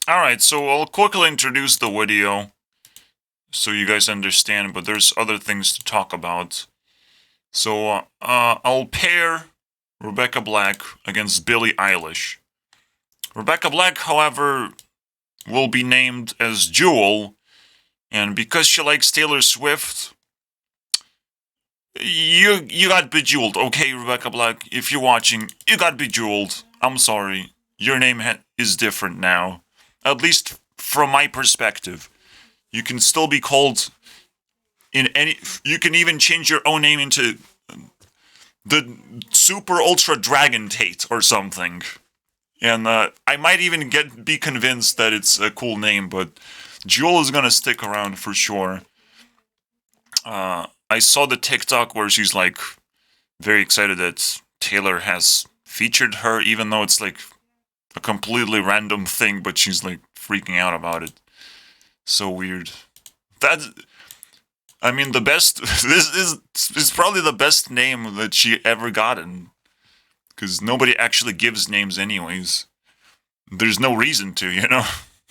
Alright, so I'll quickly introduce the video so you guys understand, but there's other things to talk about. So, I'll pair Rebecca Black against Billie Eilish. Rebecca Black, however, will be named as Jewel, and because she likes Taylor Swift, you got bejeweled, okay, Rebecca Black? If you're watching, you got bejeweled. I'm sorry. Your name is different now. At least from my perspective. You can still be called in any. You can even change your own name into the Super Ultra Dragon Tate or something. And I might even be convinced that it's a cool name, but Jewel is gonna stick around for sure. I saw the TikTok where she's like very excited that Taylor has featured her, even though it's like a completely random thing, but she's like freaking out about it. So weird. That's, I mean, the best. This is probably the best name that she ever gotten, because nobody actually gives names anyways. There's no reason to, you know.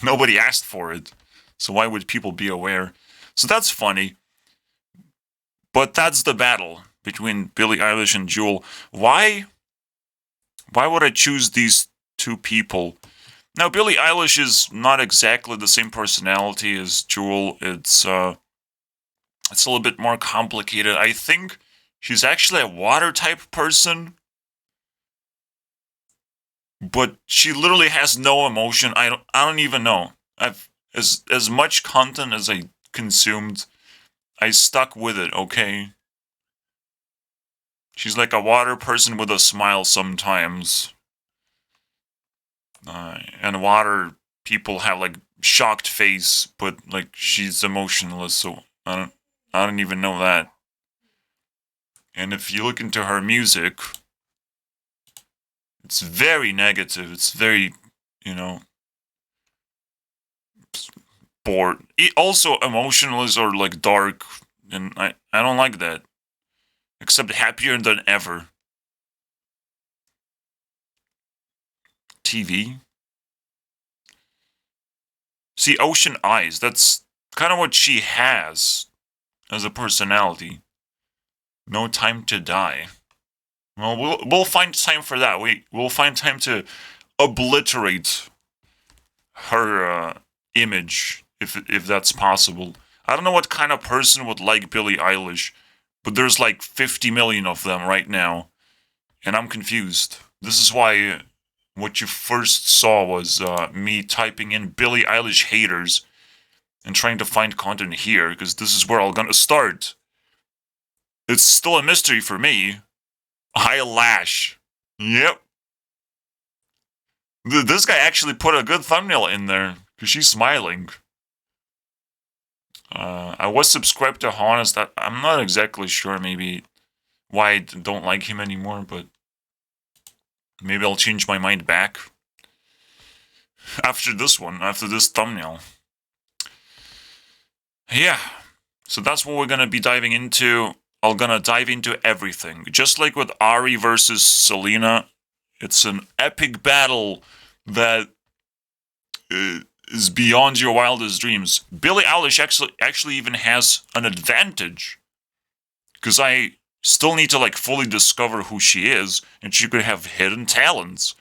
Nobody asked for it, so why would people be aware? So that's funny. But that's the battle between Billie Eilish and Jewel. Why? Why would I choose these two people? Now, Billie Eilish is not exactly the same personality as Jewel. It's a little bit more complicated. I think she's actually a water type person, but she literally has no emotion. I don't even know. I've as much content as I consumed, I stuck with it, okay? She's like a water person with a smile sometimes. And water people have like shocked face, but like she's emotionless, so I don't even know that. And if you look into her music, it's very negative. It's very, you know, bored. Also emotionless or like dark, and I don't like that. Except happier than ever. TV. See, ocean eyes. That's kind of what she has as a personality. No time to die. Well, we'll find time for that. We'll find time to obliterate her image if that's possible. I don't know what kind of person would like Billie Eilish, but there's like 50 million of them right now, and I'm confused. This is why what you first saw was me typing in Billie Eilish haters and trying to find content here, because this is where I'm gonna start. It's still a mystery for me. Eyelash. Yep. This guy actually put a good thumbnail in there because she's smiling. I was subscribed to Honest. I'm not exactly sure maybe why I don't like him anymore, but maybe I'll change my mind back after this one, after this thumbnail. Yeah, so that's what we're gonna be diving into. I'm gonna dive into everything. Just like with Ari versus Selena, it's an epic battle that is beyond your wildest dreams. Billie Eilish actually even has an advantage because I still need to like fully discover who she is, and she could have hidden talents.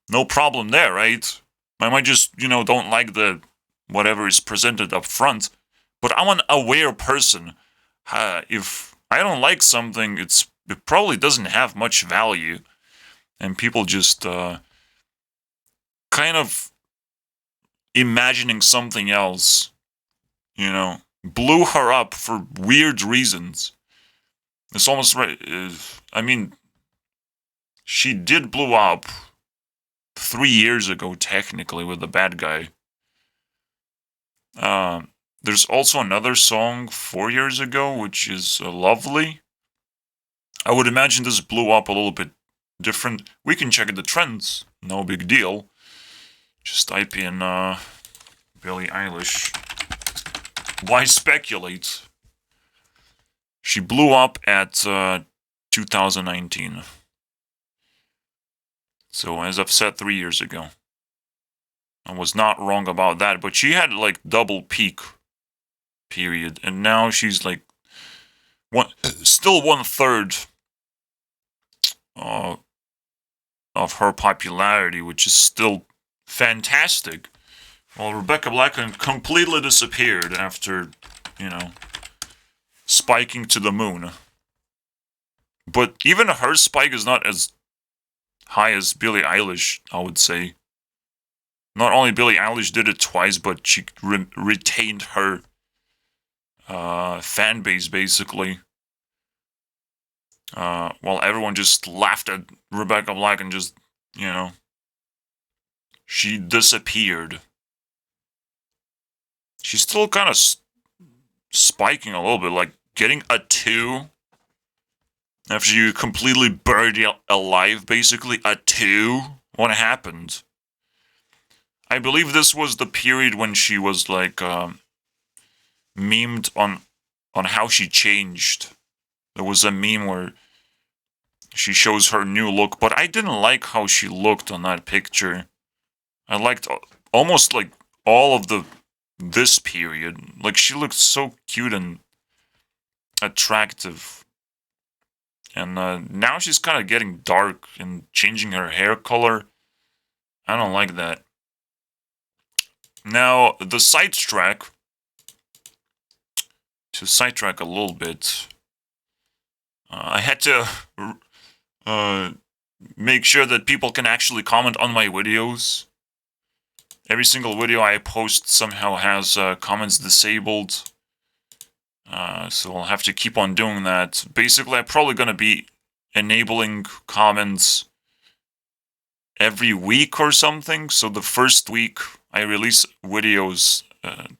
No problem there, right? I might just don't like the whatever is presented up front, but I'm an aware person. If I don't like something, it probably doesn't have much value, and people just kind of imagining something else, blew her up for weird reasons. It's almost right. I mean, she did blow up 3 years ago, technically, with the bad guy. There's also another song 4 years ago, which is Lovely. I would imagine this blew up a little bit different. We can check the trends. No big deal. Just type in Billie Eilish. Why speculate? She blew up at 2019. So, as I've said, 3 years ago. I was not wrong about that, but she had like double peak period, and now she's like still 1/3 uh, of her popularity, which is still fantastic. Well, Rebecca Black completely disappeared after, spiking to the moon. But even her spike is not as high as Billie Eilish, I would say. Not only Billie Eilish did it twice, but she retained her fan base, basically. While everyone just laughed at Rebecca Black and just, she disappeared. She's still kind of spiking a little bit, like getting a 2 after you completely buried alive, basically. A 2? What happened? I believe this was the period when she was like memed on how she changed. There was a meme where she shows her new look, but I didn't like how she looked on that picture. I liked almost like all of this period. Like, she looked so cute and attractive. And now she's kind of getting dark and changing her hair color. I don't like that. Now, to sidetrack a little bit, I had to make sure that people can actually comment on my videos. Every single video I post somehow has comments disabled. So I'll have to keep on doing that. Basically, I'm probably going to be enabling comments every week or something. So the first week I release videos,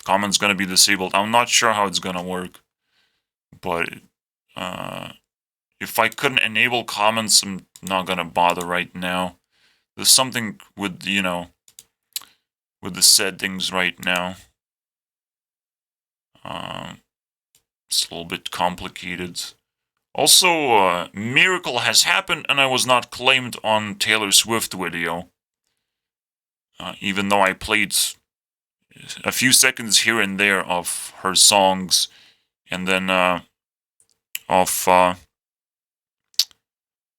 comments going to be disabled. I'm not sure how it's going to work. But if I couldn't enable comments, I'm not going to bother right now. There's something with, with the settings right now. It's a little bit complicated. Also, miracle has happened and I was not claimed on Taylor Swift video. Even though I played a few seconds here and there of her songs, and then of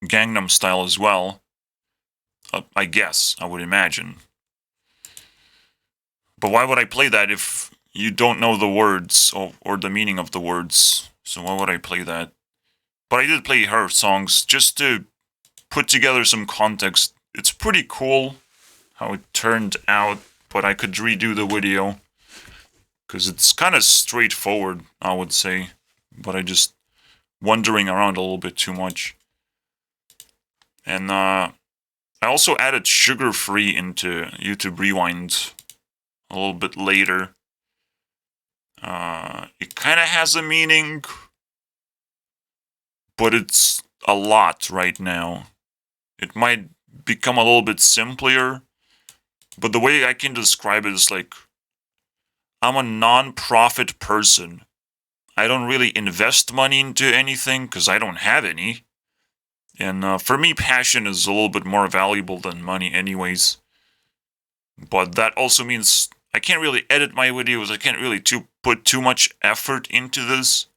Gangnam Style as well. I guess, I would imagine. But why would I play that if you don't know the words or the meaning of the words? So why would I play that? But I did play her songs just to put together some context. It's pretty cool how it turned out, but I could redo the video. Because it's kind of straightforward, I would say. But I just wandering around a little bit too much. And I also added sugar-free into YouTube Rewind a little bit later. It kind of has a meaning, but it's a lot right now. It might become a little bit simpler, but the way I can describe it is like, I'm a non-profit person. I don't really invest money into anything because I don't have any. And for me, passion is a little bit more valuable than money anyways. But that also means I can't really edit my videos. I can't really put too much effort into this.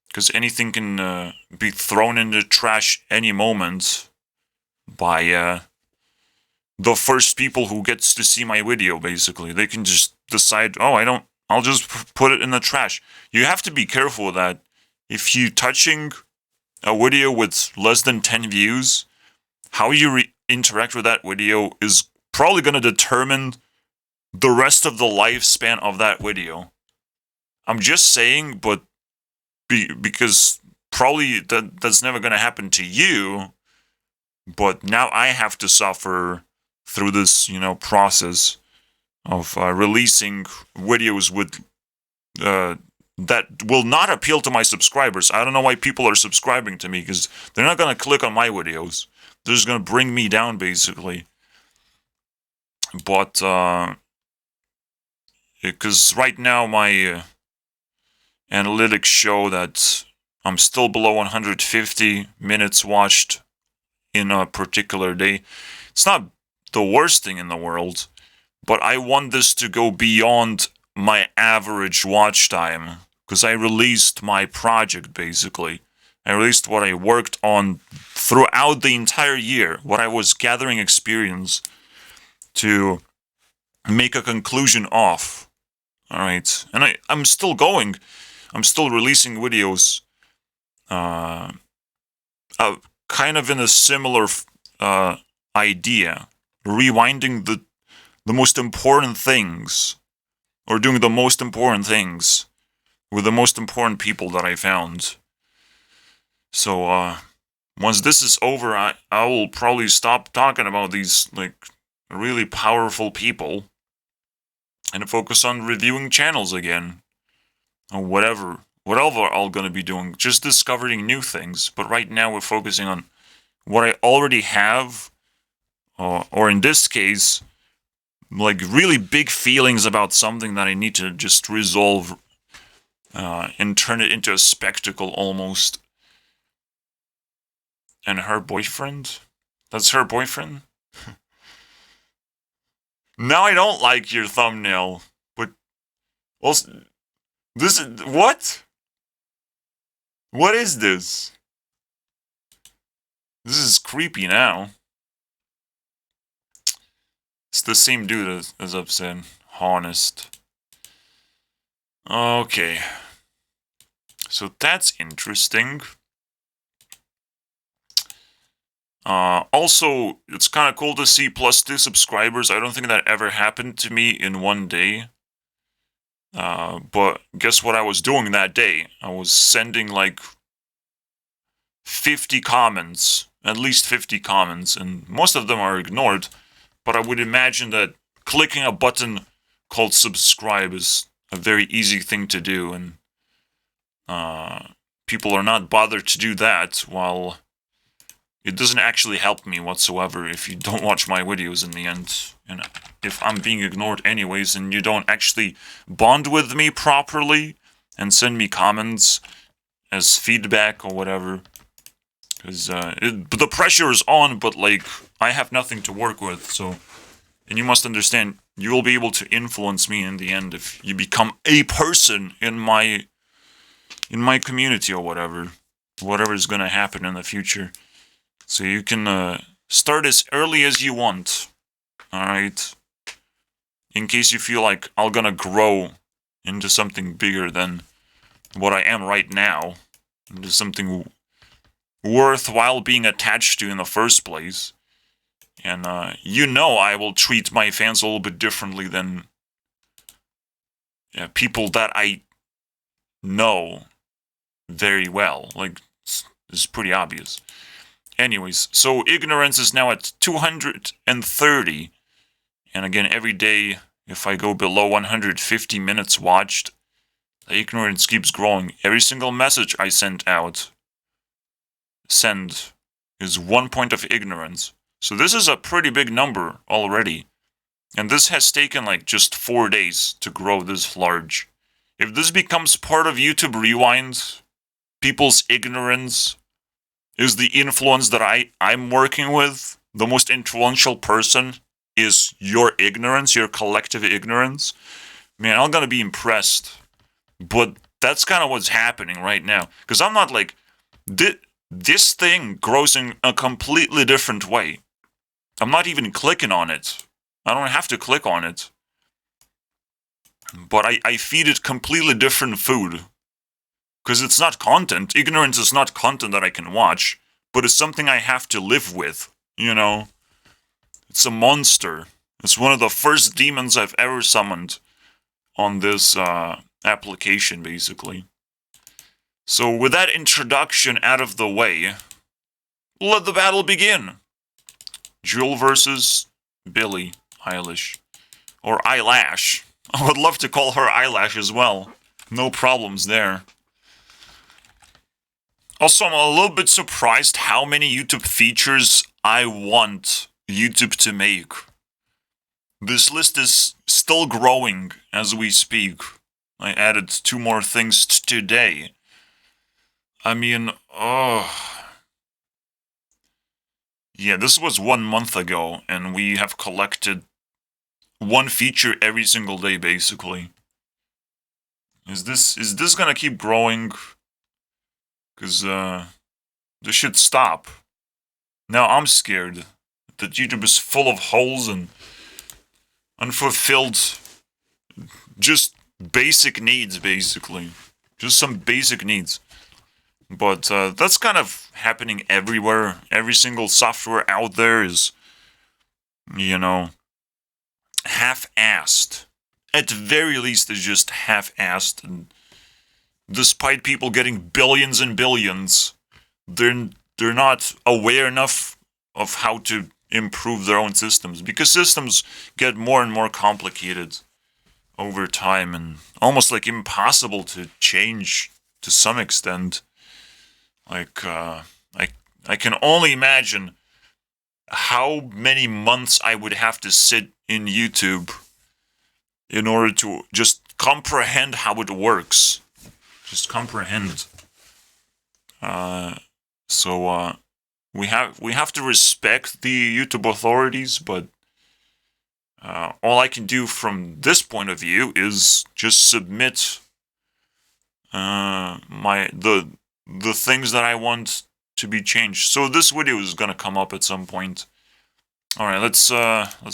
Because anything can be thrown in the trash any moment by the first people who gets to see my video, basically. They can just decide, oh, I'll just put it in the trash. You have to be careful with that. If you touching a video with less than 10 views, how you interact with that video is probably going to determine the rest of the lifespan of that video. I'm just saying, but because probably that's never going to happen to you, but now I have to suffer through this, process of releasing videos with that will not appeal to my subscribers. I don't know why people are subscribing to me, because they're not going to click on my videos. They're just going to bring me down, basically. But because right now my analytics show that I'm still below 150 minutes watched in a particular day. It's not the worst thing in the world, but I want this to go beyond my average watch time, because I released my project, basically. I released what I worked on throughout the entire year, what I was gathering experience to make a conclusion of. Alright, and I'm still going. I'm still releasing videos, uh, kind of in a similar idea. Rewinding the most important things, or doing the most important things with the most important people that I found. So, once this is over, I will probably stop talking about these, like, really powerful people and focus on reviewing channels again. Or whatever I'm gonna be doing. Just discovering new things. But right now we're focusing on what I already have, or in this case, like really big feelings about something that I need to just resolve, and turn it into a spectacle almost. And her boyfriend? That's her boyfriend? Now I don't like your thumbnail, but also, this is, what? What is this? This is creepy now. It's the same dude as I've said. Honest. Okay. So that's interesting. Also, it's kind of cool to see +2 subscribers. I don't think that ever happened to me in one day. But guess what I was doing that day? I was sending like 50 comments, at least 50 comments, and most of them are ignored. But I would imagine that clicking a button called subscribe is a very easy thing to do, and people are not bothered to do that, while it doesn't actually help me whatsoever if you don't watch my videos in the end. And if I'm being ignored anyways, and you don't actually bond with me properly and send me comments as feedback or whatever. Because the pressure is on, but like, I have nothing to work with, so... And you must understand, you will be able to influence me in the end if you become a person in my community or whatever. Whatever is going to happen in the future. So you can start as early as you want. Alright? In case you feel like I'm gonna grow into something bigger than what I am right now. Into something worthwhile being attached to in the first place. And you know I will treat my fans a little bit differently than people that I know very well. Like, it's pretty obvious. Anyways, so ignorance is now at 230. And again, every day, if I go below 150 minutes watched, the ignorance keeps growing. Every single message I send is 1 point of ignorance. So this is a pretty big number already. And this has taken like just 4 days to grow this large. If this becomes part of YouTube Rewind, people's ignorance is the influence that I'm working with, the most influential person is your ignorance, your collective ignorance, man, I'm gonna be impressed. But that's kind of what's happening right now. Because I'm not like, this thing grows in a completely different way. I'm not even clicking on it. I don't have to click on it. But I feed it completely different food. Because it's not content. Ignorance is not content that I can watch. But it's something I have to live with, you know? It's a monster. It's one of the first demons I've ever summoned on this application, basically. So with that introduction out of the way, let the battle begin. JWL versus Billie Eilish. Or Eyelash. I would love to call her Eyelash as well. No problems there. Also, I'm a little bit surprised how many YouTube features I want YouTube to make. This list is still growing as we speak. I added 2 more things today. I mean, yeah, this was 1 month ago, and we have collected one feature every single day, basically. Is this gonna keep growing? Because this should stop. Now I'm scared that YouTube is full of holes and unfulfilled, just basic needs, basically. Just some basic needs. But that's kind of happening everywhere. Every single software out there is, you know, half-assed. At the very least, it's just half-assed. And despite people getting billions and billions, they're not aware enough of how to improve their own systems, because systems get more and more complicated over time and almost like impossible to change to some extent. Like I can only imagine how many months I would have to sit in YouTube in order to just comprehend how it works. Just comprehend. So we have to respect the YouTube authorities, but all I can do from this point of view is just submit the things that I want to be changed. So this video is gonna come up at some point. All right, let's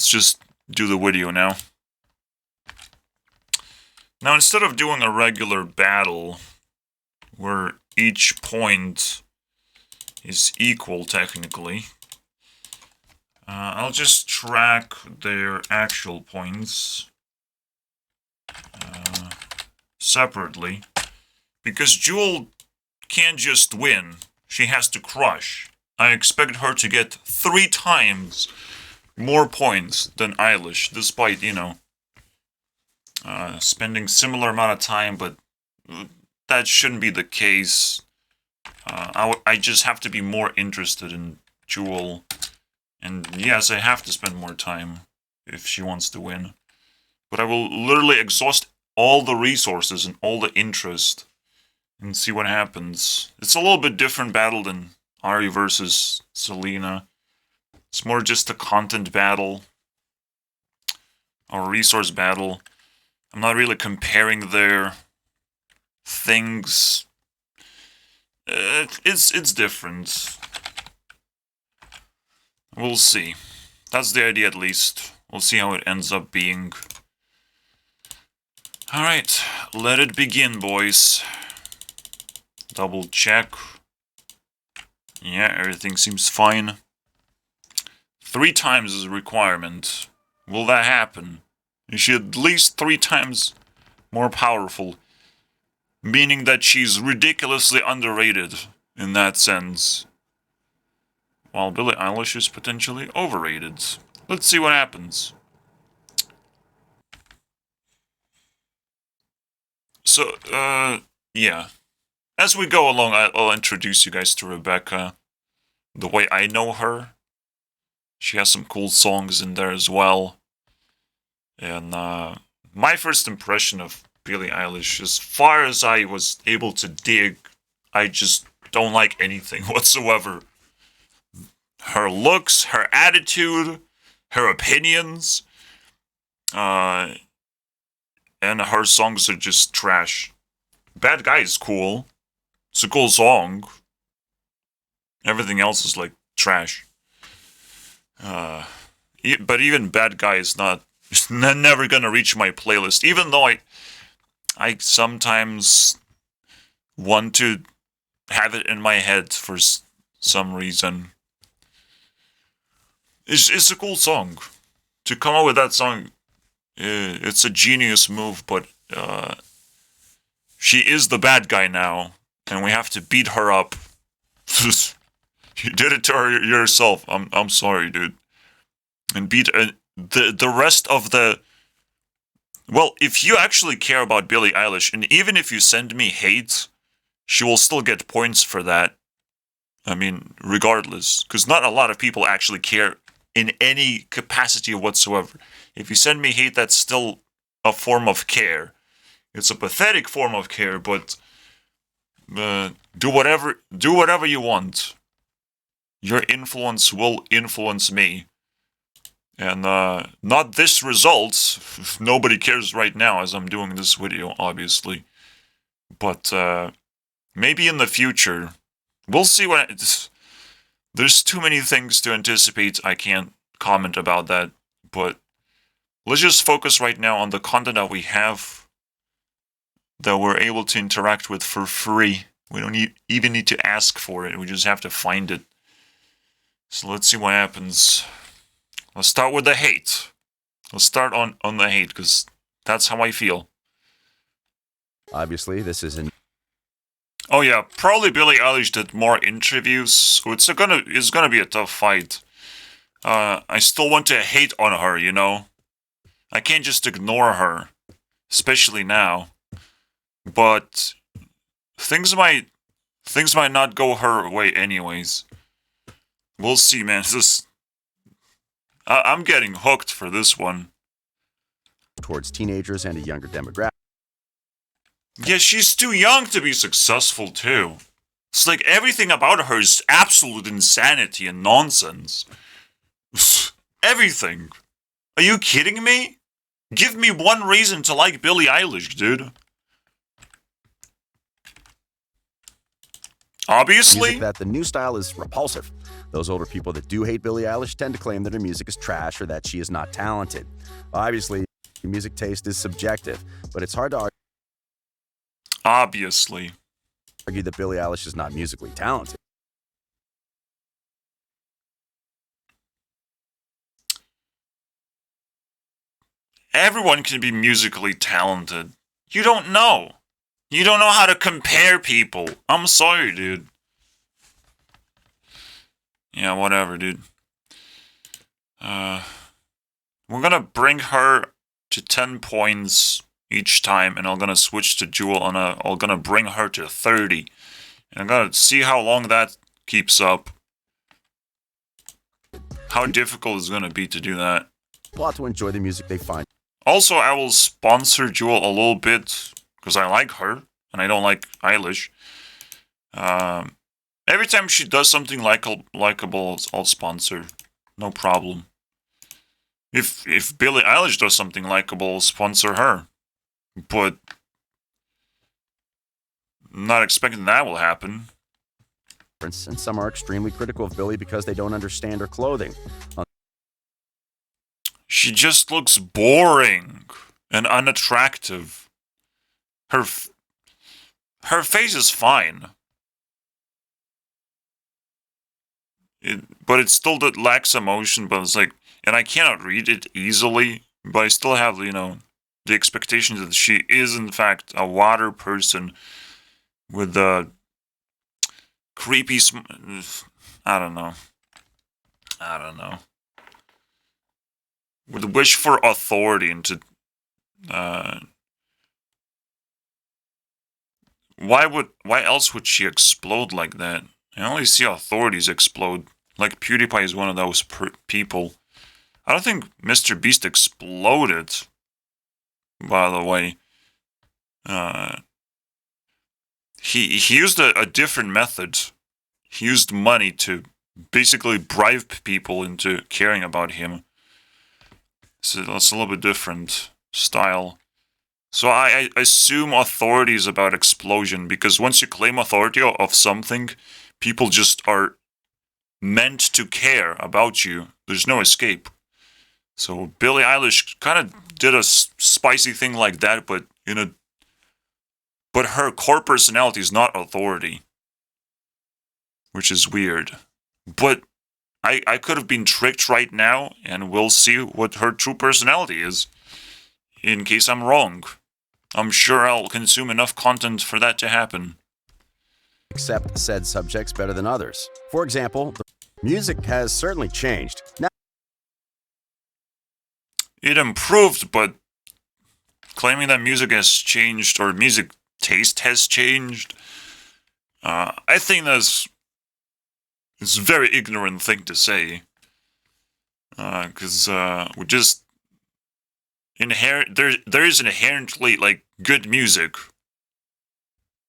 just do the video now. Now, instead of doing a regular battle where each point is equal technically, I'll just track their actual points separately, because JWL can't just win, she has to crush. I expect her to get 3 times more points than Eilish, despite, you know, spending similar amount of time, but that shouldn't be the case. I just have to be more interested in JWL, and yes, I have to spend more time if she wants to win. But I will literally exhaust all the resources and all the interest and see what happens. It's a little bit different battle than Ari versus Selena. It's more just a content battle or resource battle. I'm not really comparing their things. It's different. We'll see. That's the idea, at least. We'll see how it ends up being. Alright, let it begin, boys. Double check. Yeah, everything seems fine. 3 times is a requirement. Will that happen? Is she at least 3 times more powerful? Meaning that she's ridiculously underrated in that sense. While Billie Eilish is potentially overrated. Let's see what happens. So, yeah. As we go along, I'll introduce you guys to Rebecca. The way I know her. She has some cool songs in there as well. And, my first impression of Billie Eilish, as far as I was able to dig, I just don't like anything whatsoever. Her looks, her attitude, her opinions, and her songs are just trash. Bad Guy is cool. It's a cool song. Everything else is like trash. But even Bad Guy is never gonna reach my playlist, even though I sometimes want to have it in my head for some reason. It's a cool song. To come up with that song, it's a genius move, but she is the bad guy now, and we have to beat her up. You did it to her yourself. I'm sorry, dude. And beat the rest of the... Well, if you actually care about Billie Eilish, and even if you send me hate, she will still get points for that. I mean, regardless. Because not a lot of people actually care in any capacity whatsoever. If you send me hate, that's still a form of care. It's a pathetic form of care, but do whatever you want. Your influence will influence me. And not this result. Nobody cares right now as I'm doing this video, obviously. But maybe in the future, we'll see what. There's too many things to anticipate. I can't comment about that. But let's just focus right now on the content that we have, that we're able to interact with for free. We don't even need to ask for it. We just have to find it. So let's see what happens. Let's start with the hate. Let's start on the hate, because that's how I feel. Obviously, this isn't. Oh yeah, probably Billie Eilish did more interviews, so it's gonna be a tough fight. I still want to hate on her, you know? I can't just ignore her, especially now. But things might not go her way anyways. We'll see, man. I'm getting hooked for this one. Towards teenagers and a younger demographic. Yeah, she's too young to be successful too. It's like everything about her is absolute insanity and nonsense. Everything. Are you kidding me? Give me one reason to like Billie Eilish, dude. Obviously. Music that the new style is repulsive. Those older people that do hate Billie Eilish tend to claim that her music is trash or that she is not talented. Obviously, music taste is subjective, but it's hard to argue that Billie Eilish is not musically talented. Everyone can be musically talented. You don't know. You don't know how to compare people. I'm sorry, dude. Yeah, whatever, dude. We're gonna bring her to 10 points each time, and I'm gonna switch to Jewel, and I'm gonna bring her to 30. And I'm gonna see how long that keeps up. How difficult it's gonna be to do that. Plot to enjoy the music they find. Also, I will sponsor Jewel a little bit, because I like her, and I don't like Eilish. Every time she does something likable, I'll sponsor. No problem. If Billie Eilish does something likable, I'll sponsor her. But I'm not expecting that will happen. And some are extremely critical of Billie because they don't understand her clothing. She just looks boring and unattractive. Her face is fine. But it still lacks emotion, but it's like, and I cannot read it easily, but I still have, the expectation that she is, in fact, a water person with a creepy I don't know. With a wish for authority and to, why else would she explode like that? I only see authorities explode. Like PewDiePie is one of those people. I don't think Mr. Beast exploded, by the way. He used a different method. He used money to basically bribe people into caring about him. So that's a little bit different style. So I assume authority is about explosion, because once you claim authority of something, people just are meant to care about you. There's no escape. So Billie Eilish kind of did a spicy thing like that, but but her core personality is not authority, which is weird. But I could have been tricked right now, and we'll see what her true personality is, in case I'm wrong. I'm sure I'll consume enough content for that to happen. Accept said subjects better than others. For example, the music has certainly changed. Now, it improved, but claiming that music has changed or music taste has changed, I think it's a very ignorant thing to say. Because we just there is inherently like good music.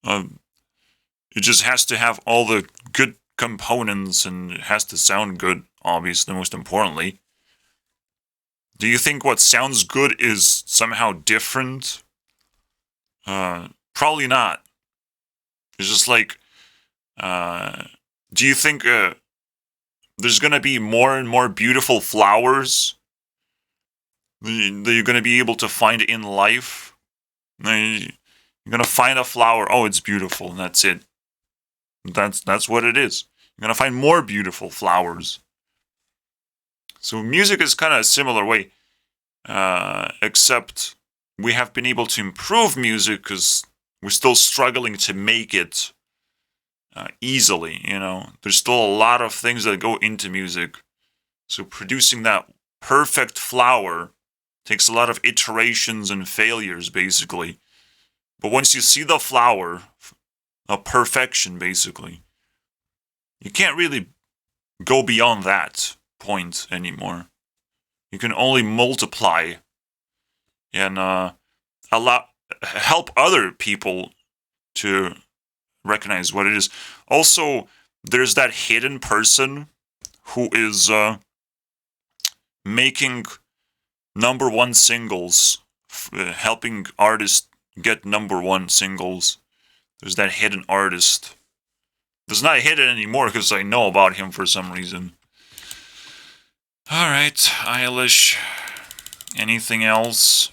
It just has to have all the good components, and it has to sound good, obviously, most importantly. Do you think what sounds good is somehow different? Probably not. It's just like, do you think there's gonna be more and more beautiful flowers that you're gonna be able to find in life? You're gonna find a flower. Oh, it's beautiful, and that's it. That's what it is. You're gonna find more beautiful flowers. So music is kind of a similar way, except we have been able to improve music because we're still struggling to make it easily. There's still a lot of things that go into music. So producing that perfect flower takes a lot of iterations and failures, basically. But once you see the flower, a perfection, basically, you can't really go beyond that point anymore. You can only multiply and help other people to recognize what it is. Also, there's that hidden person who is making number one singles, helping artists get number one singles. There's that hidden artist. It's not hidden anymore because I know about him for some reason. Alright, Eilish. Anything else?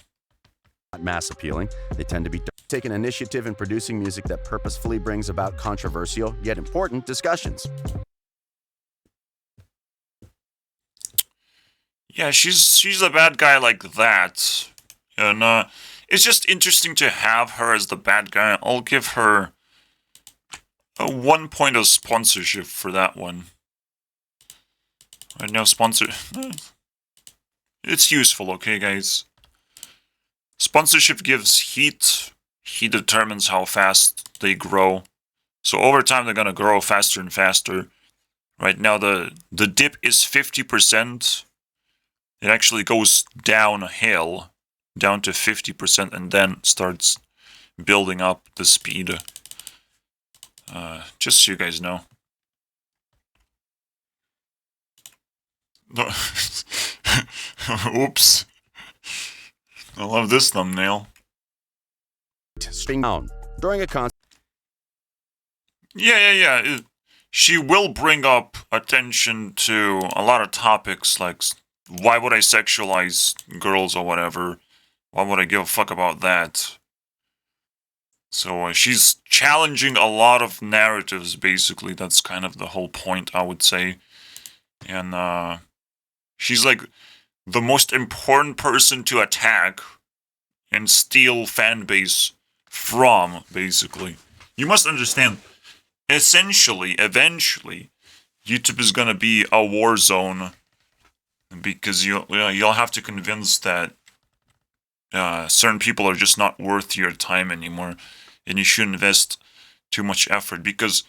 Not mass appealing. They tend to be take an initiative in producing music that purposefully brings about controversial yet important discussions. Yeah, she's a bad guy like that. And it's just interesting to have her as the bad guy. I'll give her a 1 point of sponsorship for that one. Right now, sponsor. It's useful, okay, guys? Sponsorship gives heat. He determines how fast they grow. So over time, they're gonna grow faster and faster. Right now, the dip is 50%. It actually goes downhill, down to 50%, and then starts building up the speed. Just so you guys know. Oops. I love this thumbnail. String down during a concert. Yeah. She will bring up attention to a lot of topics like why would I sexualize girls or whatever? Why would I give a fuck about that? So she's challenging a lot of narratives, basically. That's kind of the whole point, I would say. And she's like the most important person to attack and steal fan base from, basically. You must understand, essentially, eventually, YouTube is gonna be a war zone because you'll have to convince that certain people are just not worth your time anymore, and you shouldn't invest too much effort because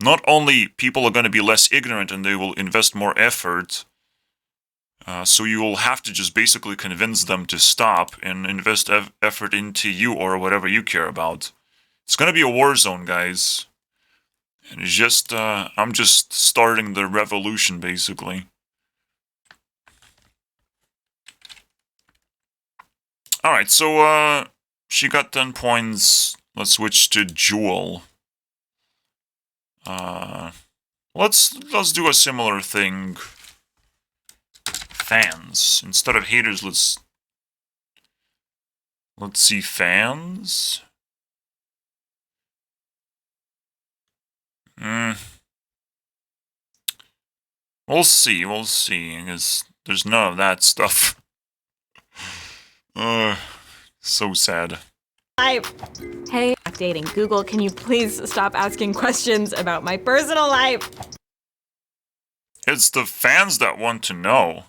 not only people are going to be less ignorant and they will invest more effort, so you will have to just basically convince them to stop and invest effort into you or whatever you care about. It's going to be a war zone, guys. And it's just, I'm just starting the revolution, basically. Alright, so, she got 10 points. Let's switch to JWL. Let's do a similar thing. Fans. Instead of haters, let's see fans. We'll see, because there's none of that stuff. So sad. Hey, updating Google, can you please stop asking questions about my personal life? It's the fans that want to know.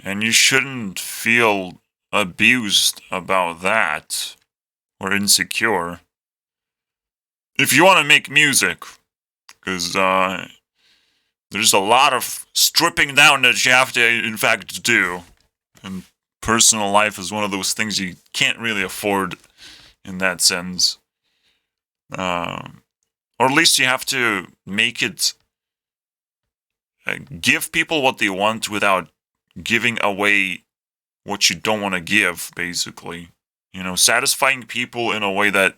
And you shouldn't feel abused about that or insecure. If you want to make music, because there's a lot of stripping down that you have to, in fact, do. And personal life is one of those things you can't really afford in that sense. Or at least you have to make it give people what they want without giving away what you don't want to give, basically. You know, satisfying people in a way that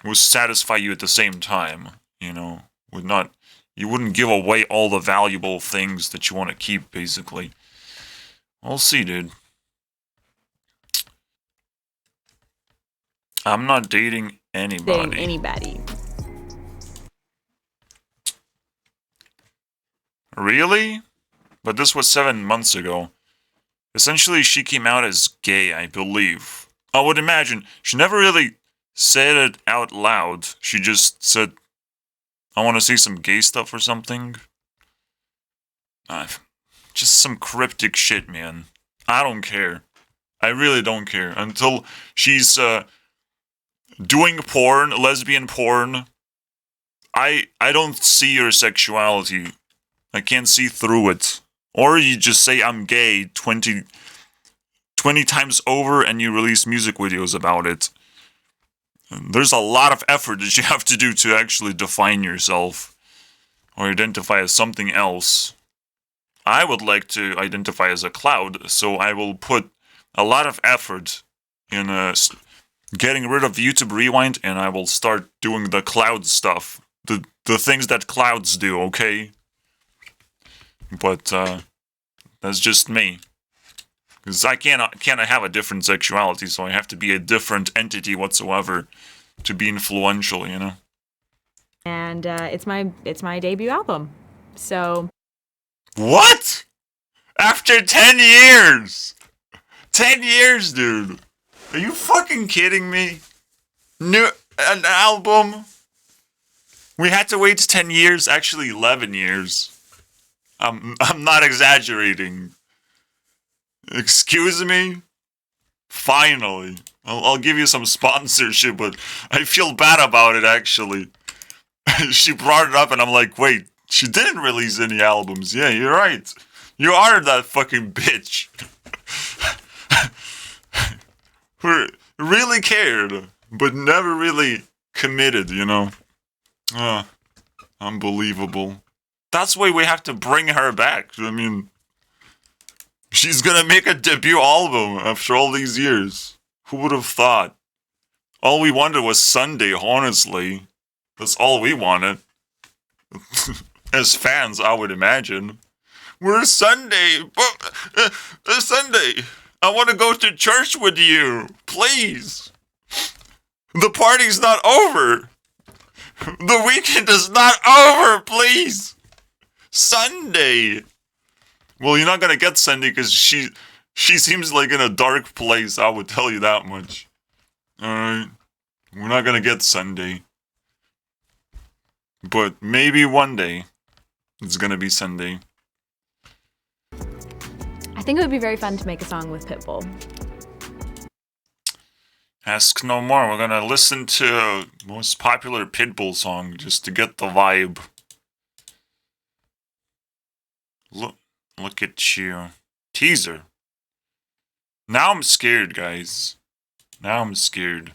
will satisfy you at the same time. You know, you wouldn't give away all the valuable things that you want to keep, basically. We'll see, dude. I'm not dating anybody. Really? But this was 7 months ago. Essentially, she came out as gay, I believe. I would imagine. She never really said it out loud. She just said, I want to see some gay stuff or something. Just some cryptic shit, man. I don't care. I really don't care. Until she's doing porn, lesbian porn, I don't see her sexuality. I can't see through it. Or you just say I'm gay 20 times over and you release music videos about it. And there's a lot of effort that you have to do to actually define yourself or identify as something else. I would like to identify as a cloud, so I will put a lot of effort in getting rid of YouTube Rewind, and I will start doing the cloud stuff. The things that clouds do, okay? But that's just me. Because I can't have a different sexuality, so I have to be a different entity whatsoever to be influential, you know? And it's my debut album. So... What? After 10 years! 10 years, dude! Are you fucking kidding me? An album? We had to wait 10 years, actually 11 years. I'm not exaggerating. Excuse me? Finally. I'll give you some sponsorship, but I feel bad about it, actually. She brought it up and I'm like, wait, she didn't release any albums. Yeah, you're right. You are that fucking bitch. Who really cared, but never really committed, you know? Unbelievable. That's why we have to bring her back. I mean, she's gonna make a debut album after all these years. Who would have thought? All we wanted was Sunday, honestly. That's all we wanted. As fans, I would imagine. We're Sunday. Sunday. I want to go to church with you. Please. The party's not over. The weekend is not over, please. Sunday. Well, you're not going to get Sunday because she seems like in a dark place. I would tell you that much. Alright. We're not going to get Sunday. But maybe one day it's going to be Sunday. I think it would be very fun to make a song with Pitbull. Ask no more. We're going to listen to most popular Pitbull song just to get the vibe. Look at you. Teaser. Now I'm scared, guys. Now I'm scared.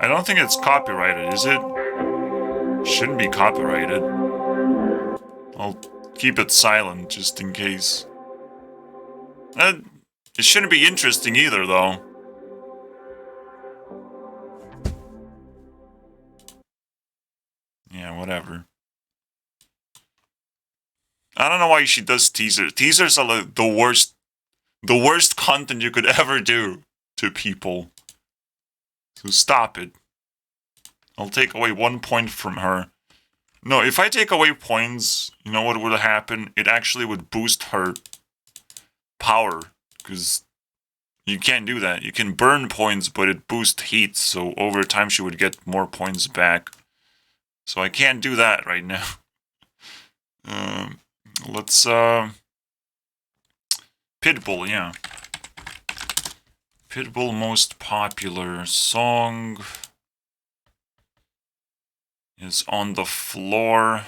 I don't think it's copyrighted, is it? Shouldn't be copyrighted. I'll keep it silent just in case. It shouldn't be interesting either, though. Yeah, whatever. I don't know why she does teasers. Teasers are like the worst content you could ever do to people. So stop it. I'll take away 1 point from her. No, if I take away points, you know what would happen? It actually would boost her power. Because you can't do that. You can burn points, but it boosts heat. So over time, she would get more points back. So I can't do that right now. Let's, Pitbull, yeah. Pitbull most popular song is On the Floor.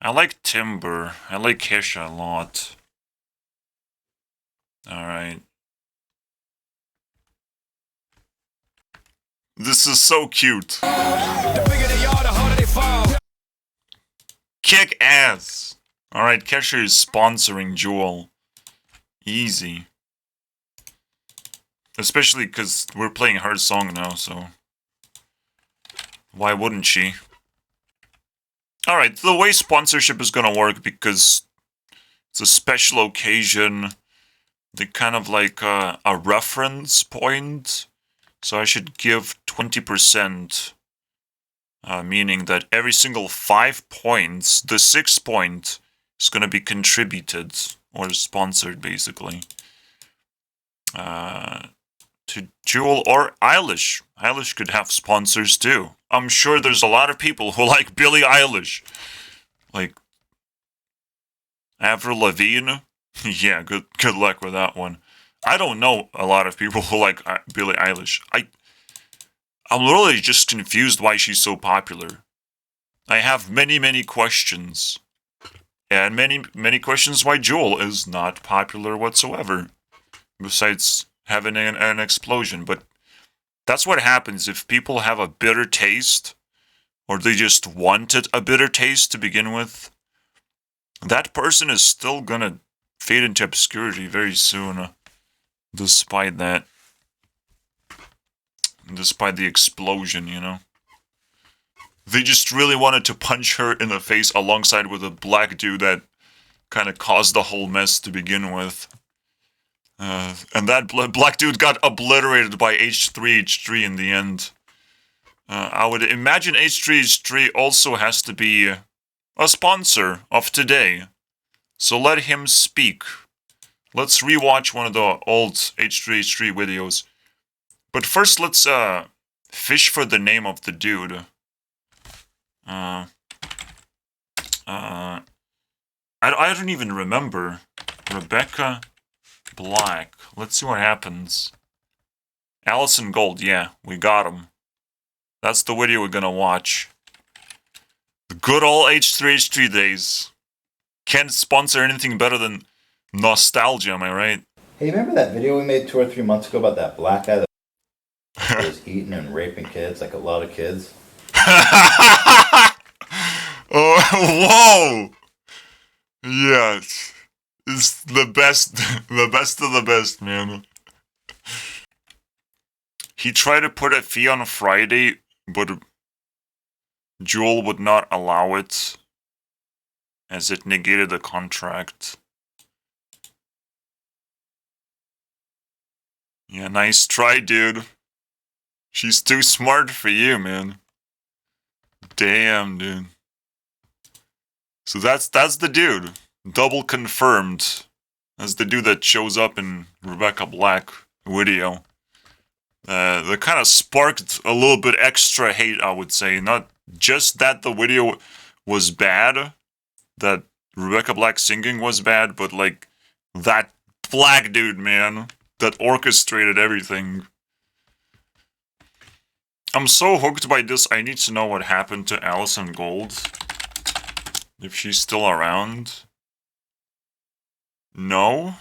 I like Timber. I like Kesha a lot. Alright. This is so cute. Kick ass. Alright, Kesha is sponsoring JWL. Easy. Especially because we're playing her song now, so... why wouldn't she? Alright, the way sponsorship is gonna work, because it's a special occasion, they kind of like a reference point, so I should give 20%, meaning that every single 5 points, the 6th point is gonna be contributed, or sponsored, basically, to JWL or Eilish. Eilish could have sponsors too. I'm sure there's a lot of people who like Billie Eilish. Like, Avril Lavigne? Yeah, good luck with that one. I don't know a lot of people who like Billie Eilish. I'm literally just confused why she's so popular. I have many questions. And many questions why JWL is not popular whatsoever. Besides having an explosion. But that's what happens if people have a bitter taste, or they just wanted a bitter taste to begin with. That person is still gonna fade into obscurity very soon, despite that. Despite the explosion, you know. They just really wanted to punch her in the face alongside with a black dude that kind of caused the whole mess to begin with. And that black dude got obliterated by H3H3 in the end. I would imagine H3H3 also has to be a sponsor of today. So let him speak. Let's rewatch one of the old H3H3 videos. But first, let's fish for the name of the dude. I don't even remember. Rebecca Black. Let's see what happens. Allison Gold, yeah, we got him. That's the video we're gonna watch. The good old H3H3 days. Can't sponsor anything better than nostalgia, am I right? Hey, remember that video we made 2 or 3 months ago about that black guy that was eating and raping kids, like a lot of kids? Oh, whoa! Yes. It's the best, the best of the best, man. He tried to put a fee on Friday, but JWL would not allow it, as it negated the contract. Yeah, nice try, dude. She's too smart for you, man. Damn, dude. So that's the dude. Double confirmed. That's the dude that shows up in Rebecca Black video. That kind of sparked a little bit extra hate, I would say. Not just that the video was bad, that Rebecca Black singing was bad, but like that black dude, man, that orchestrated everything. I'm so hooked by this, I need to know what happened to Allison Gold. If she's still around. No?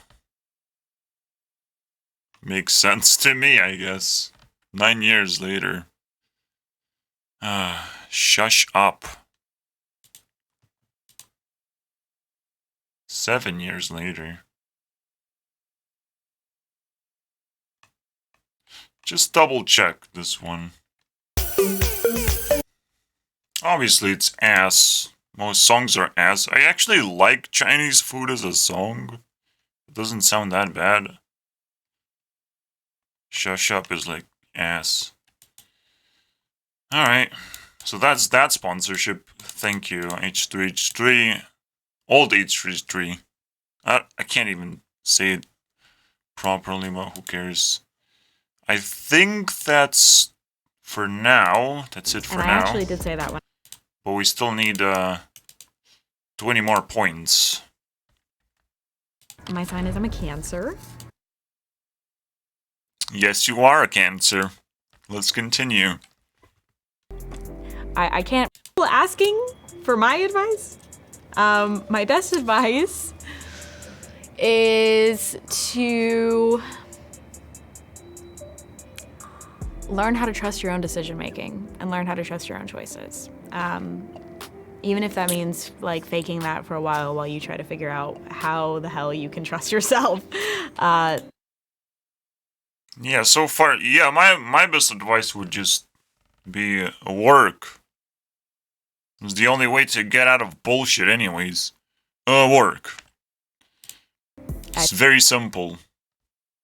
Makes sense to me, I guess. 9 years later. Shush up. 7 years later. Just double check this one. Obviously it's ass. Most songs are ass. I actually like Chinese food as a song. It doesn't sound that bad. Shush up is like ass. Alright. So that's that sponsorship. Thank you, H3H3. Old H3H3. I can't even say it properly, but who cares? I think that's for now. That's it for now. I actually did say that one. But we still need 20 more points. My sign is I'm a Cancer. Yes, you are a Cancer. Let's continue. I can't. People asking for my advice? My best advice is to learn how to trust your own decision making and learn how to trust your own choices. even if that means like faking that for a while you try to figure out how the hell you can trust yourself. Yeah, so far, yeah, my best advice would just be work. It's the only way to get out of bullshit anyways. Work. It's very simple.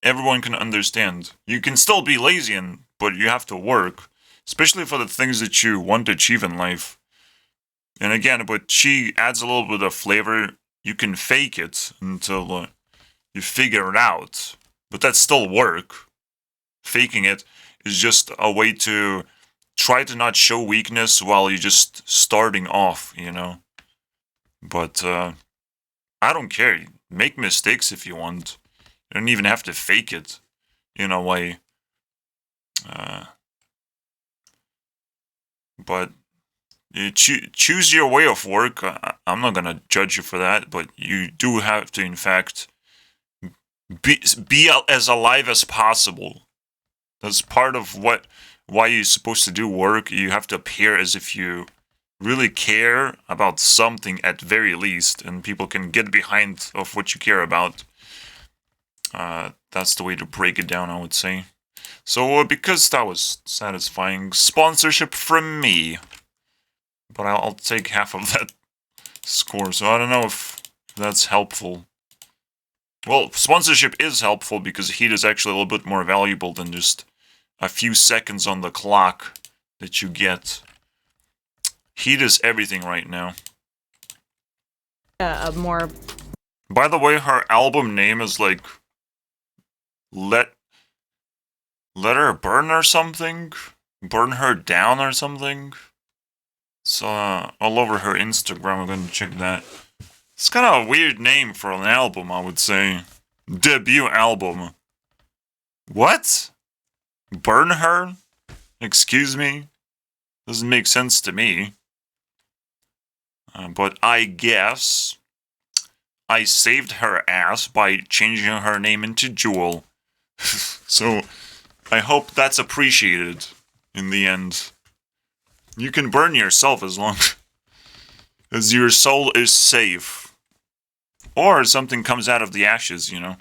Everyone can understand. You can still be lazy, but you have to work. Especially for the things that you want to achieve in life. And again, but she adds a little bit of flavor. You can fake it until you figure it out. But that's still work. Faking it is just a way to try to not show weakness while you're just starting off, you know? But I don't care. Make mistakes if you want. You don't even have to fake it in a way. But you choose your way of work. I'm not gonna judge you for that, but you do have to, in fact, be as alive as possible. That's part of why you're supposed to do work. You have to appear as if you really care about something at very least, and people can get behind of what you care about. That's the way to break it down, I would say. So because that was satisfying, sponsorship from me. But I'll take half of that score, so I don't know if that's helpful. Well, sponsorship is helpful because heat is actually a little bit more valuable than just a few seconds on the clock that you get. Heat is everything right now. A more... By the way, her album name is like Let Her Burn or something? Burn Her Down or something? So, all over her Instagram, I'm gonna check that. It's kind of a weird name for an album, I would say. Debut album. What? Burn Her? Excuse me? Doesn't make sense to me. But I guess I saved her ass by changing her name into Jewel. So, I hope that's appreciated in the end. You can burn yourself as long as your soul is safe. Or something comes out of the ashes, you know.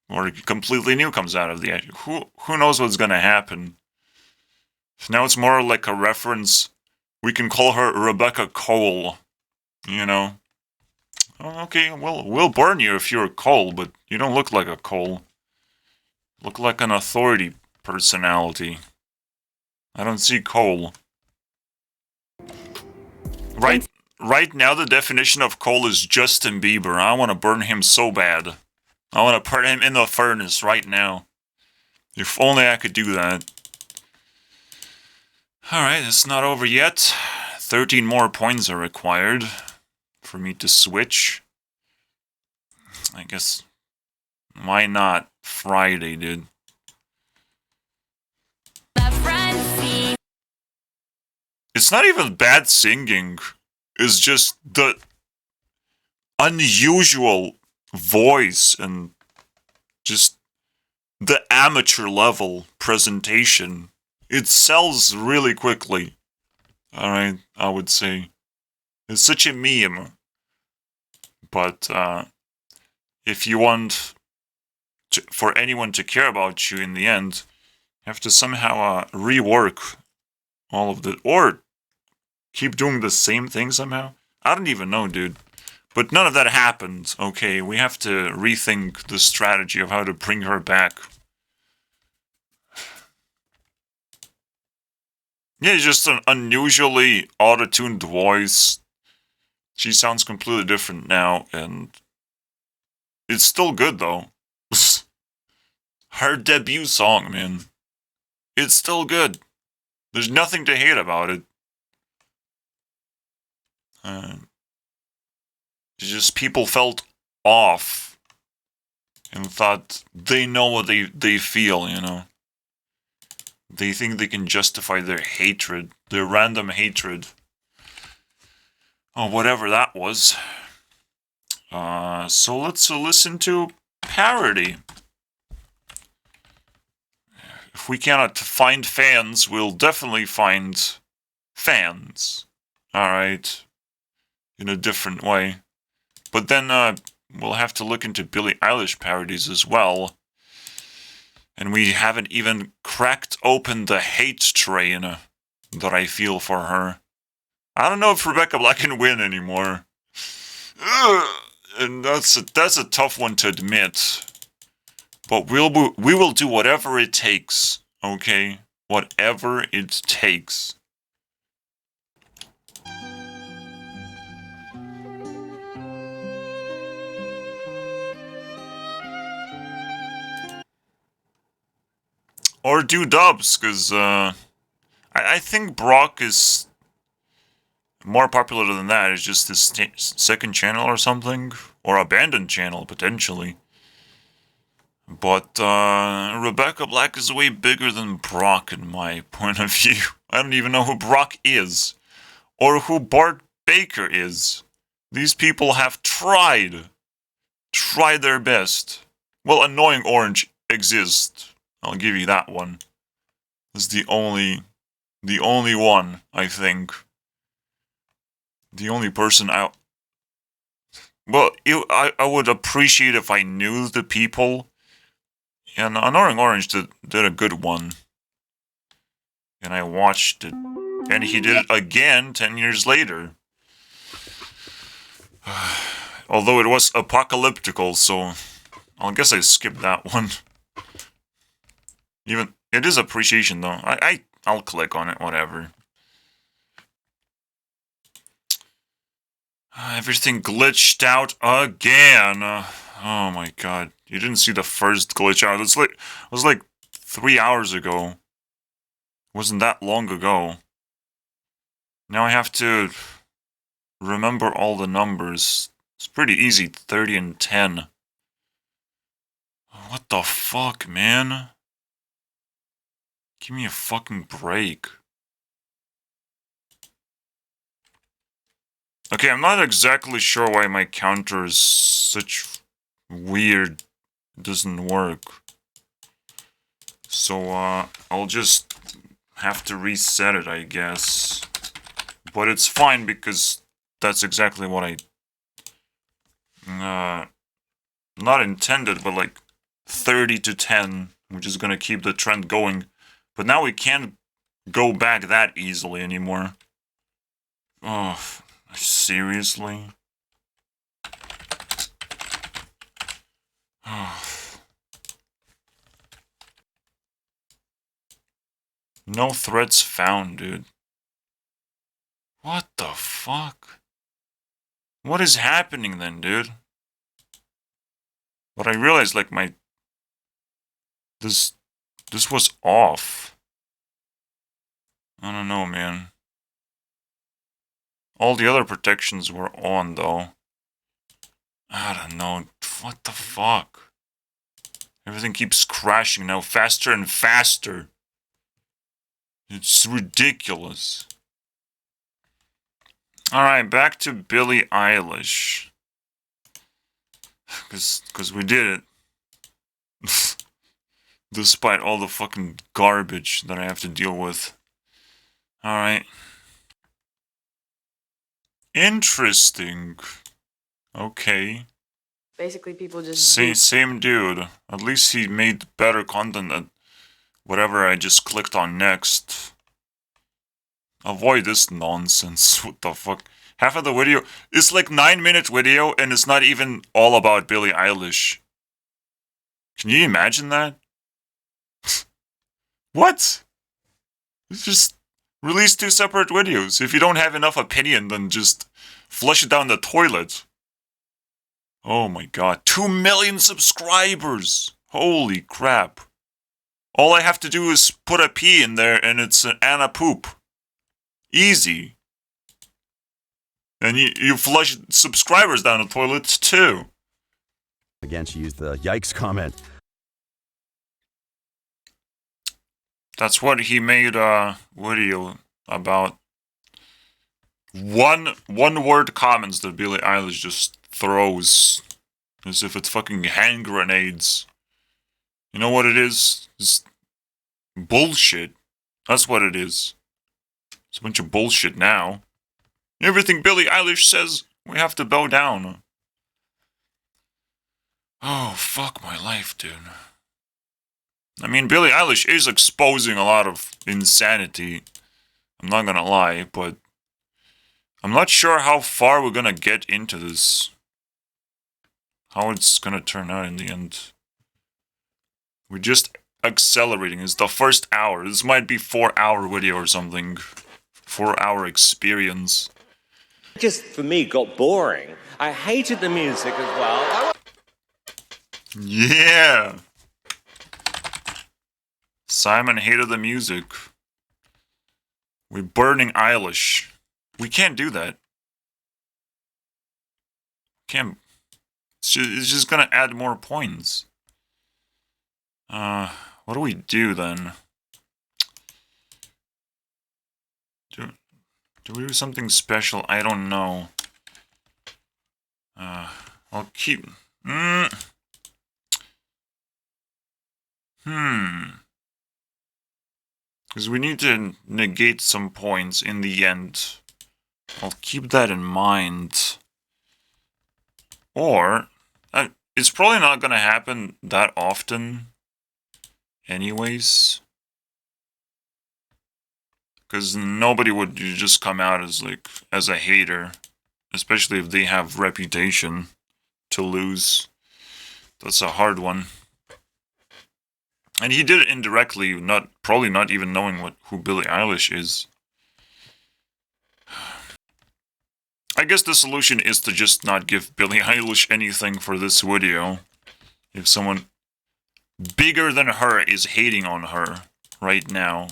Or completely new comes out of the ashes. Who knows what's gonna happen? Now it's more like a reference. We can call her Rebecca Cole. You know. Oh, okay, we'll burn you if you're a Cole, but you don't look like a Cole. You look like an authority personality. I don't see Cole. Right now, the definition of Cole is Justin Bieber. I want to burn him so bad. I want to put him in the furnace right now. If only I could do that. Alright, it's not over yet. 13 more points are required for me to switch. I guess, why not Friday, dude? It's not even bad singing. It's just the unusual voice and just the amateur level presentation. It sells really quickly. Alright, I would say. It's such a meme. But if you want for anyone to care about you in the end, you have to somehow rework all of the... Or keep doing the same thing somehow? I don't even know, dude. But none of that happened. Okay, we have to rethink the strategy of how to bring her back. Yeah, just an unusually auto-tuned voice. She sounds completely different now, and it's still good, though. Her debut song, man. It's still good. There's nothing to hate about it. Just people felt off and thought they know what they feel, you know. They think they can justify their hatred, their random hatred. Oh, whatever that was. So let's listen to Parody. If we cannot find fans, we'll definitely find fans. Alright. in a different way. But then we'll have to look into Billie Eilish parodies as well. And we haven't even cracked open the hate train that I feel for her. I don't know if Rebecca Black can win anymore. And that's a tough one to admit. But we will do whatever it takes, okay? Whatever it takes. Or do dubs, because I think Brock is more popular than that. It's just his second channel or something. Or abandoned channel, potentially. But Rebecca Black is way bigger than Brock in my point of view. I don't even know who Brock is. Or who Bart Baker is. These people have tried their best. Well, Annoying Orange exists. I'll give you that one. It's the only one, I think. The only person I would appreciate if I knew the people. And Annoying Orange did a good one. And I watched it. And he did it again 10 years later. Although it was apocalyptical, so I guess I skipped that one. Even it is appreciation though. I'll click on it, whatever. Everything glitched out again. Oh my god. You didn't see the first glitch out. It was like 3 hours ago. It wasn't that long ago. Now I have to remember all the numbers. It's pretty easy, 30 and 10. What the fuck, man? Give me a fucking break. Okay, I'm not exactly sure why my counter is such weird. It doesn't work. So, I'll just have to reset it, I guess. But it's fine because that's exactly what I... not intended, but like 30 to 10, which is gonna keep the trend going. But now we can't go back that easily anymore. Oh, seriously? Oh. No threats found, dude. What the fuck? What is happening then, dude? But I realized, like, This was off. I don't know, man. All the other protections were on, though. I don't know. What the fuck? Everything keeps crashing now, faster and faster. It's ridiculous. Alright, back to Billie Eilish. Because we did it. Despite all the fucking garbage that I have to deal with. Alright. Interesting. Okay. Basically, people just Same dude. At least he made better content than whatever I just clicked on next. Avoid this nonsense. What the fuck? Half of the video is like 9-minute video and it's not even all about Billie Eilish. Can you imagine that? What? It's just release 2 separate videos. If you don't have enough opinion, then just flush it down the toilet. Oh my god. 2 million subscribers! Holy crap. All I have to do is put a P in there and it's an Anna poop. Easy. And you flush subscribers down the toilet too. Again, she used the yikes comment. That's what he made a video about. One word comments that Billie Eilish just throws. As if it's fucking hand grenades. You know what it is? It's bullshit. That's what it is. It's a bunch of bullshit now. Everything Billie Eilish says, we have to bow down. Oh, fuck my life, dude. I mean, Billie Eilish is exposing a lot of insanity. I'm not gonna lie, but I'm not sure how far we're gonna get into this. How it's gonna turn out in the end. We're just accelerating. It's the first hour. This might be 4-hour video or something. 4-hour experience. Just, for me, got boring. I hated the music as well. Yeah! Simon hated the music. We're burning Eilish. We can't do that. Can't. It's just gonna add more points. What do we do then? Do we do something special? I don't know. I'll keep... Because we need to negate some points in the end. I'll keep that in mind. Or, it's probably not going to happen that often anyways. Because nobody would just come out as a hater. Especially if they have reputation to lose. That's a hard one. And he did it indirectly, probably not even knowing who Billie Eilish is. I guess the solution is to just not give Billie Eilish anything for this video. If someone bigger than her is hating on her right now.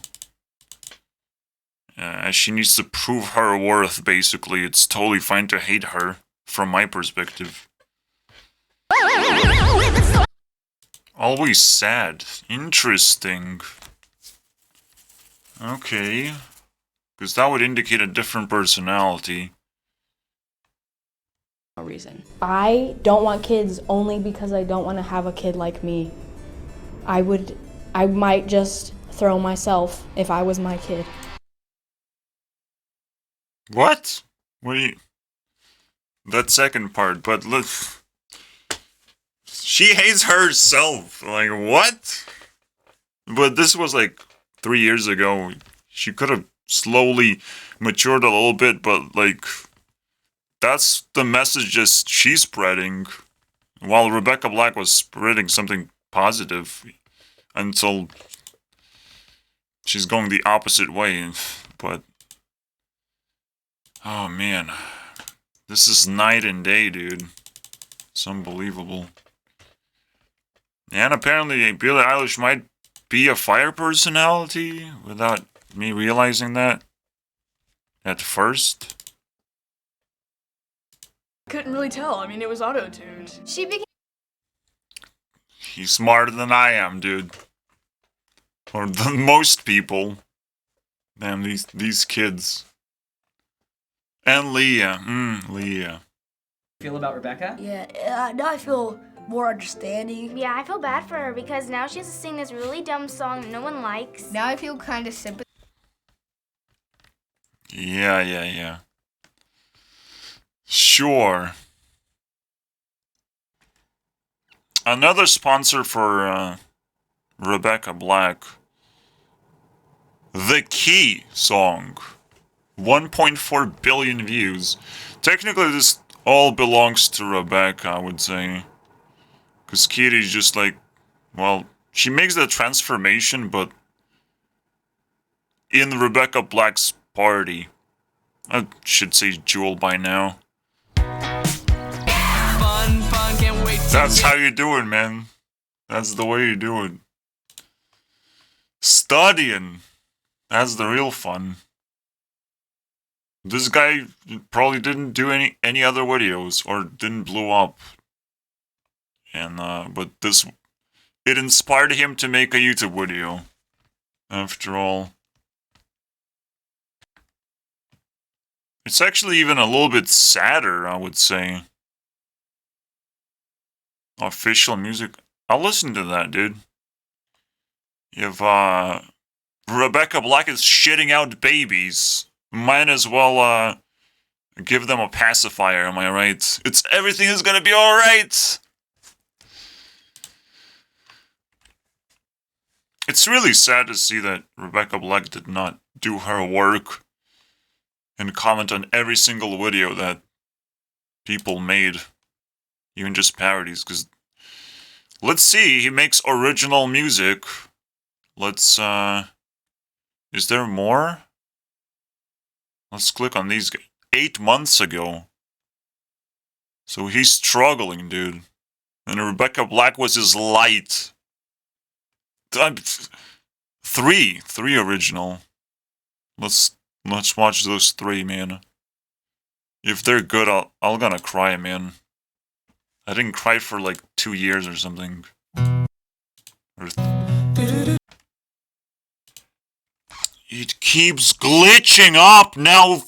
As she needs to prove her worth, basically. It's totally fine to hate her, from my perspective. Always sad. Interesting. Okay. Because that would indicate a different personality. Reason. I don't want kids only because I don't want to have a kid like me. I might just throw myself if I was my kid. What? That second part, but look. She hates herself. Like, what? But this was like 3 years ago. She could have slowly matured a little bit, but like, that's the messages she's spreading. While Rebecca Black was spreading something positive until she's going the opposite way. But, oh man, this is night and day, dude. It's unbelievable. And apparently Billie Eilish might be a fire personality without me realizing that at first. Couldn't really tell. I mean, it was auto-tuned. She became... He's smarter than I am, dude. Or than most people. Damn, these kids. And Leah. Leah. Feel about Rebecca? Yeah, now I feel more understanding. Yeah, I feel bad for her because now she has to sing this really dumb song that no one likes. Now I feel kind of sympathetic. Yeah. Sure. Another sponsor for Rebecca Black. The Key song. 1.4 billion views. Technically, this all belongs to Rebecca, I would say. Because Kitty's just like, well, she makes the transformation, but in Rebecca Black's party. I should say Jewel by now. Fun, can't wait. That's how you do it, man. That's the way you do it. Studying. That's the real fun. This guy probably didn't do any other videos or didn't blow up. And but it inspired him to make a YouTube video. After all. It's actually even a little bit sadder, I would say. Official music. I'll listen to that, dude. If Rebecca Black is shitting out babies, might as well Give them a pacifier, am I right? It's everything is gonna be alright! It's really sad to see that Rebecca Black did not do her work and comment on every single video that people made. Even just parodies, because... Let's see, he makes original music. Let's, is there more? Let's click on these guys. 8 months ago. So he's struggling, dude. And Rebecca Black was his light. Three original. Let's watch those 3, man. If they're good, I'm gonna cry, man. I didn't cry for like 2 years or something. It keeps glitching up now.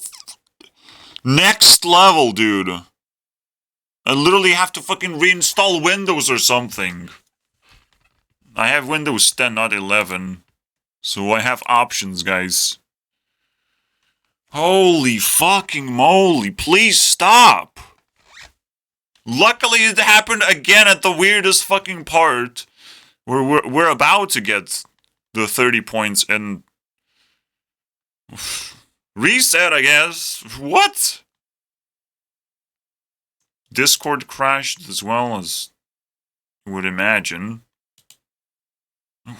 Next level, dude. I literally have to fucking reinstall Windows or something. I have Windows 10, not 11. So I have options, guys. Holy fucking moly, please stop! Luckily it happened again at the weirdest fucking part. Where we're about to get the 30 points and... Reset, I guess. What? Discord crashed as well as you would imagine.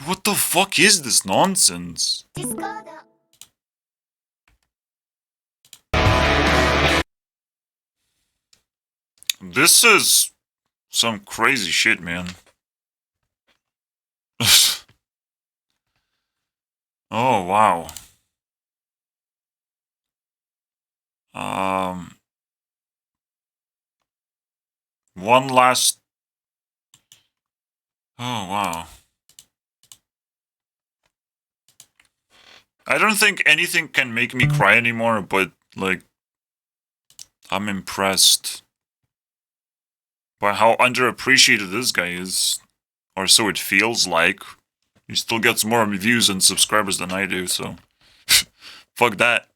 What the fuck is this nonsense? This is some crazy shit, man. Oh, wow. One last... Oh, wow. I don't think anything can make me cry anymore, but, like... I'm impressed by how underappreciated this guy is. Or so it feels like. He still gets more views and subscribers than I do, so... Fuck that.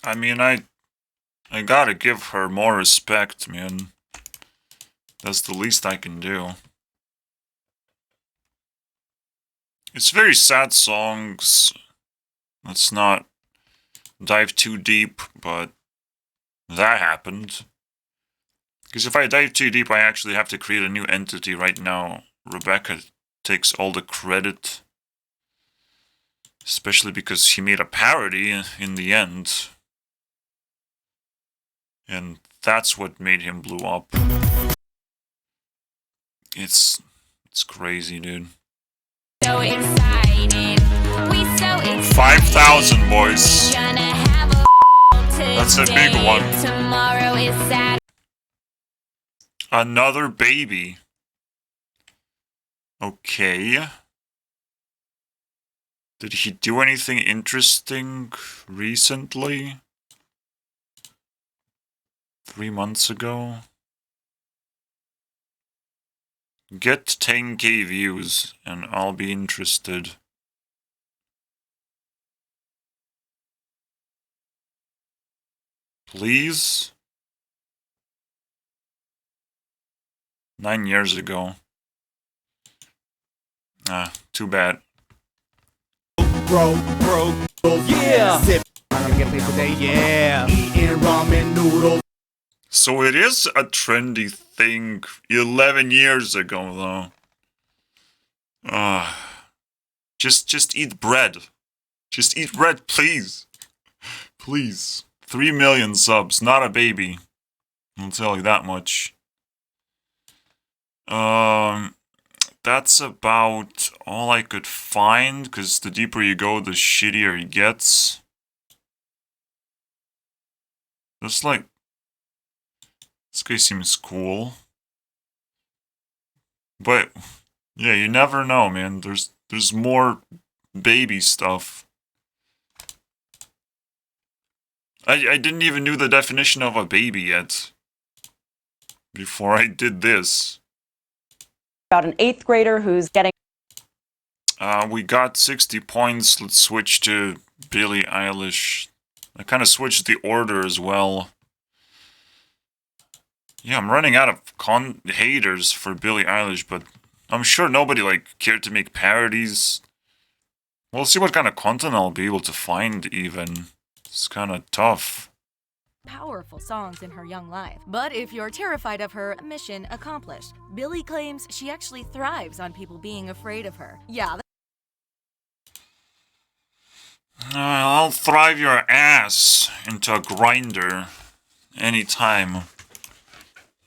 I mean, I gotta give her more respect, man. That's the least I can do. It's very sad songs. Let's not dive too deep, but that happened. Because if I dive too deep, I actually have to create a new entity right now. Rebecca takes all the credit. Especially because he made a parody in the end. And that's what made him blow up. It's crazy, dude. So excited. We so excited. 5,000, boys. That's a big one. Tomorrow is Saturday. Another baby. Okay. Did he do anything interesting recently? 3 months ago? Get 10k views and I'll be interested. Please? 9 years ago. Ah, too bad. Bro, yeah. I'm gonna get paid today, yeah. Eating ramen noodles. So it is a trendy thing 11 years ago, though. Just eat bread. Just eat bread, please. Please. 3 million subs, not a baby. I'll tell you that much. That's about all I could find, because the deeper you go, the shittier it gets. Just like... This guy seems cool. But, yeah, you never know, man. There's more baby stuff. I didn't even know the definition of a baby yet. Before I did this. About an 8th grader who's getting... We got 60 points. Let's switch to Billie Eilish. I kind of switched the order as well. Yeah, I'm running out of haters for Billie Eilish, but I'm sure nobody, like, cared to make parodies. We'll see what kind of content I'll be able to find, even. It's kind of tough. Powerful songs in her young life. But if you're terrified of her, mission accomplished. Billie claims she actually thrives on people being afraid of her. Yeah. I'll thrive your ass into a grinder anytime.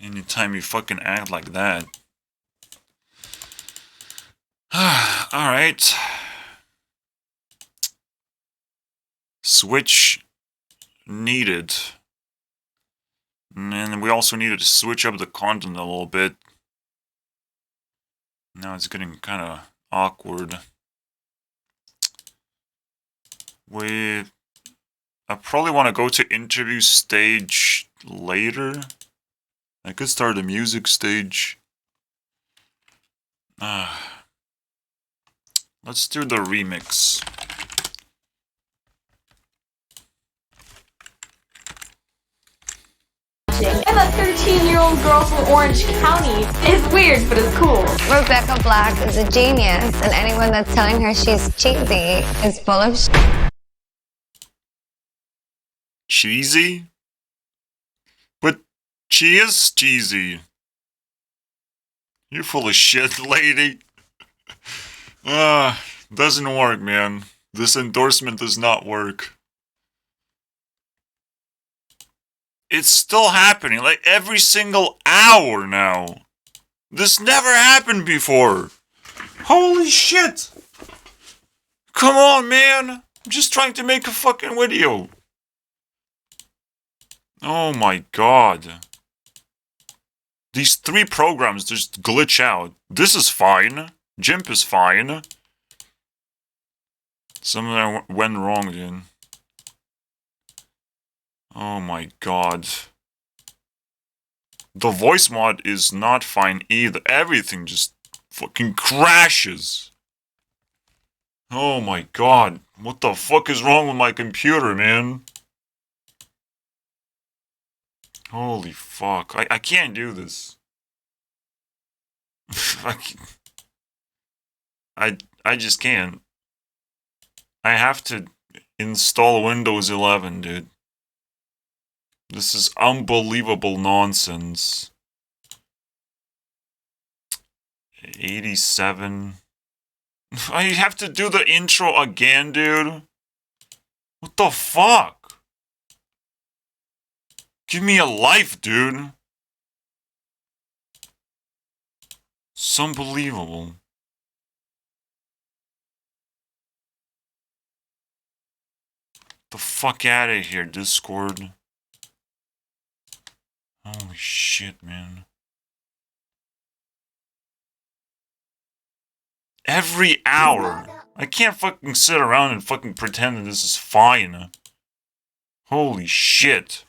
Anytime you fucking act like that. Alright. Switch needed. And we also needed to switch up the content a little bit. Now it's getting kind of awkward. I probably want to go to interview stage later. I could start a music stage. Let's do the remix. I'm a 13-year-old girl from Orange County. It's weird, but it's cool. Rebecca Black is a genius, and anyone that's telling her she's cheesy is full of Cheesy? But she is cheesy. You're full of shit, lady. Doesn't work, man. This endorsement does not work. It's still happening, like every single hour now. This never happened before. Holy shit. Come on, man. I'm just trying to make a fucking video. Oh my god. These 3 programs just glitch out. This is fine. GIMP is fine. Something went wrong, dude. Oh my god. The voice mod is not fine either. Everything just fucking crashes. Oh my god. What the fuck is wrong with my computer, man? Holy fuck. I can't do this. I just can't. I have to install Windows 11, dude. This is unbelievable nonsense. 87. I have to do the intro again, dude. What the fuck? Give me a life, dude. It's unbelievable. The fuck out of here, Discord. Holy shit, man. Every hour. I can't fucking sit around and fucking pretend that this is fine. Holy shit.